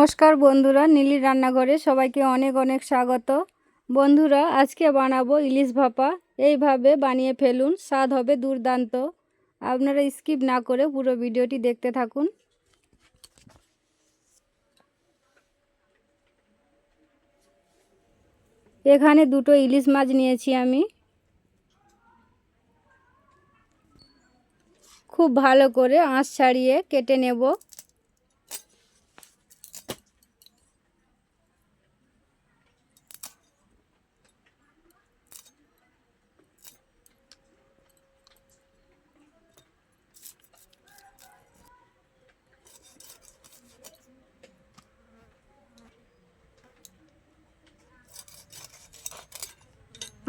নমস্কার বন্ধুরা, নীলির রান্নাঘরে সবাইকে অনেক অনেক স্বাগত। বন্ধুরা, আজকে বানাবো ইলিশ ভাপা। এইভাবে বানিয়ে ফেলুন, স্বাদ হবে দুর্দান্ত। আপনারা স্কিপ না করে পুরো ভিডিওটি দেখতে থাকুন। এখানে দুটো ইলিশ মাছ নিয়েছি আমি। খুব ভালো করে আঁশ ছাড়িয়ে কেটে নেব।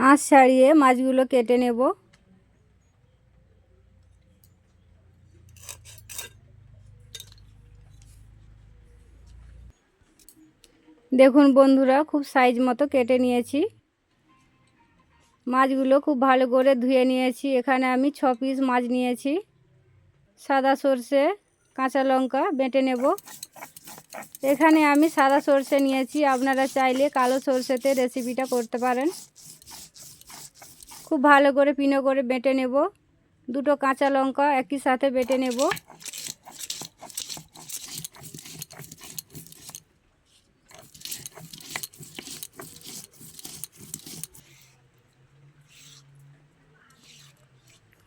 আঁশ ছাড়িয়ে মাছগুলো কেটে নেব। দেখুন বন্ধুরা, খুব সাইজ মতো কেটে নিয়েছি। মাছগুলো খুব ভালো করে ধুয়ে নিয়েছি। এখানে আমি 6 পিস মাছ নিয়েছি। সাদা সর্ষে, কাঁচা লঙ্কা বেটে নেব। এখানে আমি সাদা সর্ষে নিয়েছি, আপনারা চাইলে কালো সর্ষেতে রেসিপিটা করতে পারেন। খুব ভালো করে পিনো করে বেটে নেব। দুটো কাঁচা লঙ্কা একই সাথে বেটে নেব।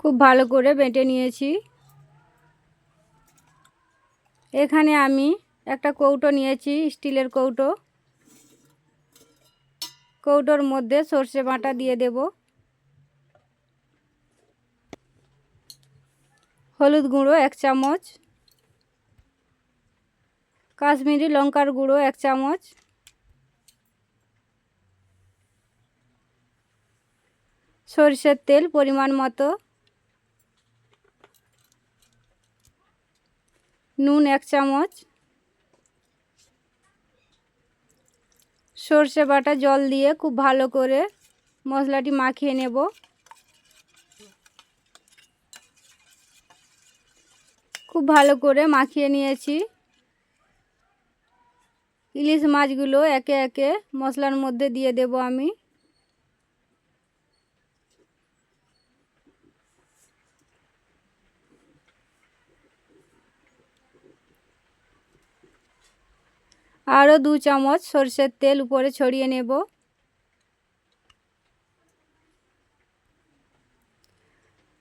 খুব ভালো করে বেটে নিয়েছি। এখানে আমি একটা কৌটো নিয়েছি, স্টিলের কৌটো। কৌটোর মধ্যে সর্ষে বাটা দিয়ে দেব। হলুদ গুঁড়ো 1 চামচ, কাশ্মীরি লঙ্কার গুঁড়ো 1 চামচ, সরষের তেল পরিমাণ মতো, নুন 1 চামচ, সর্ষে বাটা জল দিয়ে খুব ভালো করে মশলাটি মাখিয়ে নেব। খুব ভালো করে মাখিয়ে নিয়েছি। ইলিশ মাছগুলো একে একে মশলার মধ্যে দিয়ে দেব আমি। আরও 2 চামচ সরষের তেল উপরে ছড়িয়ে নেব।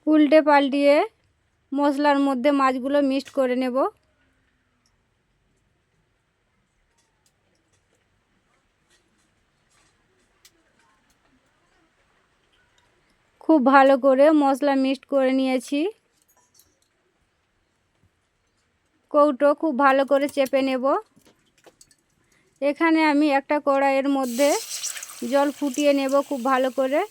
উল্টে পাল্টিয়ে মশলার মধ্যে মাছগুলো মিক্সড করে নেব। খুব ভালো করে মশলা মিক্সড করে নিয়েছি। কৌটো খুব ভালো করে চেপে নেব। এখানে আমি একটা কড়াইয়ের মধ্যে জল ফুটিয়ে নেব খুব ভালো করে।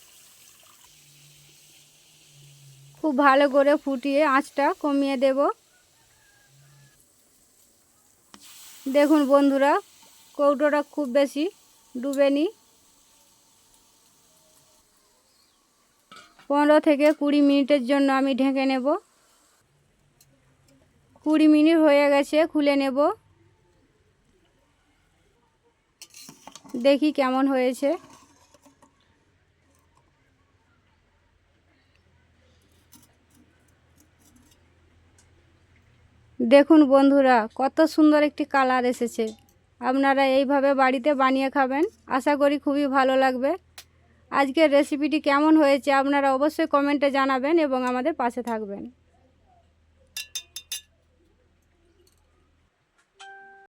খুব ভালো করে ফুটিয়ে আঁচটা কমিয়ে দেব। দেখুন বন্ধুরা, কৌটোটা খুব বেশি ডুবেনি। 15 থেকে 20 মিনিটের জন্য আমি ঢেকে নেব। 20 মিনিট হয়ে গেছে, খুলে নেব। দেখি কেমন হয়েছে। দেখুন বন্ধুরা, কত সুন্দর একটি কালার এসেছে। আপনারা এইভাবে বাড়িতে বানিয়ে খাবেন, আশা করি খুবই ভালো লাগবে। আজকের রেসিপিটি কেমন হয়েছে আপনারা অবশ্যই কমেন্টে জানাবেন এবং আমাদের পাশে থাকবেন।